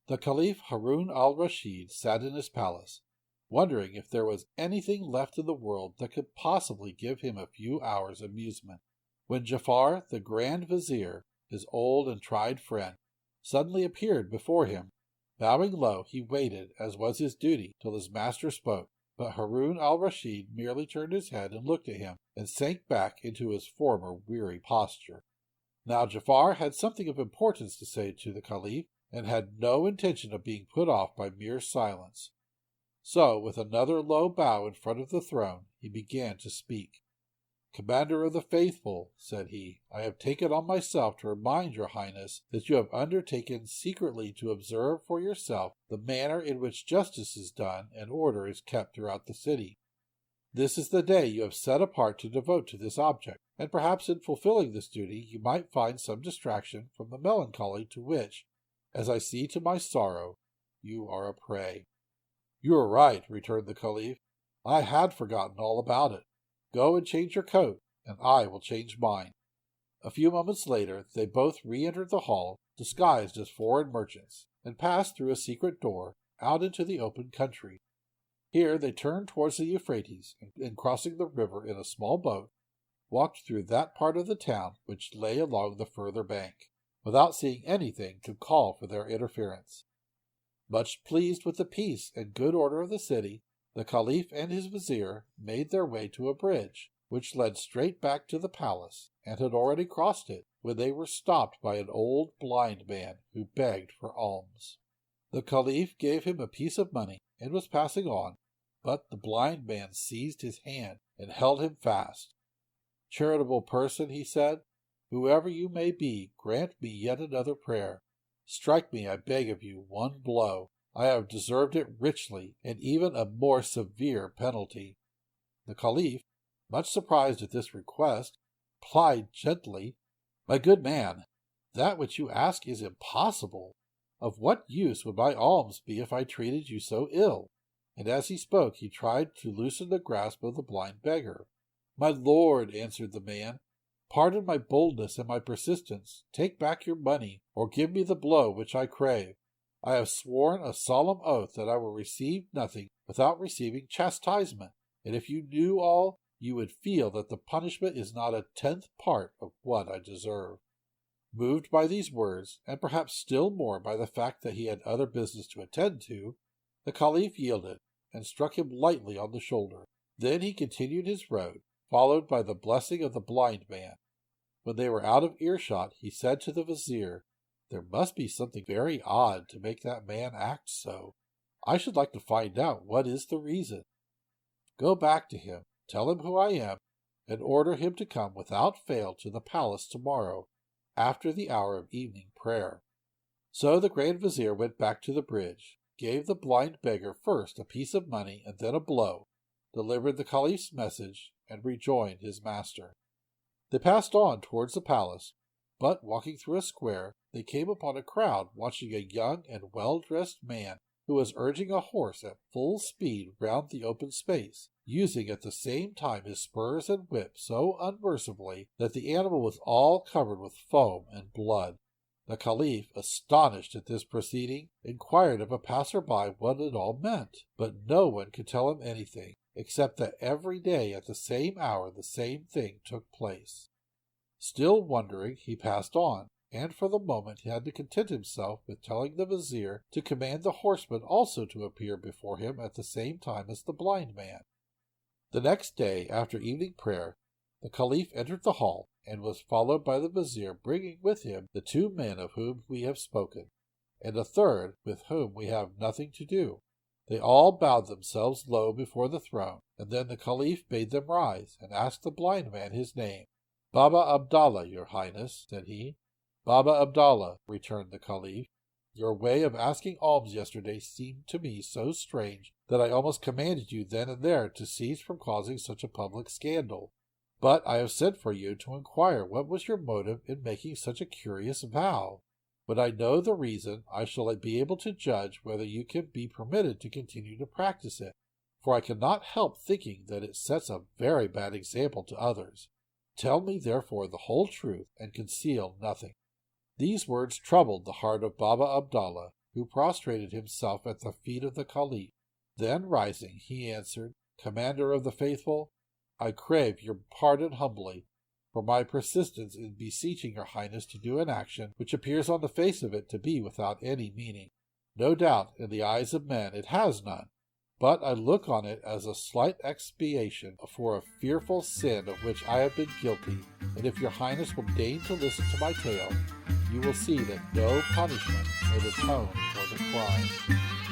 The Caliph Harun al-Rashid sat in his palace, wondering if there was anything left in the world that could possibly give him a few hours' amusement, when Jafar, the Grand Vizier, his old and tried friend, suddenly appeared before him. Bowing low, he waited, as was his duty, till his master spoke, but Harun al-Rashid merely turned his head and looked at him, and sank back into his former weary posture. Now Jafar had something of importance to say to the Caliph, and had no intention of being put off by mere silence. So, with another low bow in front of the throne, he began to speak. "Commander of the Faithful," said he, "I have taken on myself to remind your Highness that you have undertaken secretly to observe for yourself the manner in which justice is done and order is kept throughout the city. This is the day you have set apart to devote to this object, and perhaps in fulfilling this duty you might find some distraction from the melancholy to which, as I see to my sorrow, you are a prey." "You are right," returned the Caliph. "I had forgotten all about it. Go and change your coat, and I will change mine." A few moments later they both re-entered the hall, disguised as foreign merchants, and passed through a secret door out into the open country. Here they turned towards the Euphrates, and crossing the river in a small boat, walked through that part of the town which lay along the further bank, without seeing anything to call for their interference. Much pleased with the peace and good order of the city, the Caliph and his vizier made their way to a bridge, which led straight back to the palace, and had already crossed it, when they were stopped by an old blind man who begged for alms. The Caliph gave him a piece of money, and was passing on, but the blind man seized his hand and held him fast. "Charitable person," he said, "whoever you may be, grant me yet another prayer. Strike me, I beg of you, one blow. I have deserved it richly, and even a more severe penalty." The Caliph, much surprised at this request, replied gently, "My good man, that which you ask is impossible. Of what use would my alms be if I treated you so ill?" And as he spoke, he tried to loosen the grasp of the blind beggar. "My lord," answered the man, "pardon my boldness and my persistence. Take back your money, or give me the blow which I crave. I have sworn a solemn oath that I will receive nothing without receiving chastisement, and if you knew all, you would feel that the punishment is not a 10th part of what I deserve." Moved by these words, and perhaps still more by the fact that he had other business to attend to, the Caliph yielded, and struck him lightly on the shoulder. Then he continued his road, followed by the blessing of the blind man. When they were out of earshot, he said to the vizier, "There must be something very odd to make that man act so. I should like to find out what is the reason. Go back to him, tell him who I am, and order him to come without fail to the palace tomorrow, after the hour of evening prayer." So the Grand Vizier went back to the bridge, gave the blind beggar first a piece of money and then a blow, delivered the Caliph's message, and rejoined his master. They passed on towards the palace, but walking through a square, they came upon a crowd watching a young and well-dressed man who was urging a horse at full speed round the open space, using at the same time his spurs and whip so unmercifully that the animal was all covered with foam and blood. The Caliph, astonished at this proceeding, inquired of a passer-by what it all meant, but no one could tell him anything, except that every day at the same hour the same thing took place. Still wondering, he passed on, and for the moment he had to content himself with telling the vizier to command the horseman also to appear before him at the same time as the blind man. The next day, after evening prayer, the Caliph entered the hall, and was followed by the vizier, bringing with him the two men of whom we have spoken, and a third with whom we have nothing to do. They all bowed themselves low before the throne, and then the Caliph bade them rise, and asked the blind man his name. "Baba Abdallah, your Highness," said he. "Baba Abdallah," returned the Caliph, "your way of asking alms yesterday seemed to me so strange that I almost commanded you then and there to cease from causing such a public scandal. But I have sent for you to inquire what was your motive in making such a curious vow. When I know the reason, I shall be able to judge whether you can be permitted to continue to practice it, for I cannot help thinking that it sets a very bad example to others. Tell me, therefore, the whole truth, and conceal nothing." These words troubled the heart of Baba Abdallah, who prostrated himself at the feet of the Caliph. Then rising, he answered, "Commander of the faithful, I crave your pardon humbly for my persistence in beseeching your Highness to do an action which appears on the face of it to be without any meaning. No doubt, in the eyes of men, it has none, but I look on it as a slight expiation for a fearful sin of which I have been guilty, and if your Highness will deign to listen to my tale, you will see that no punishment may atone for the crime."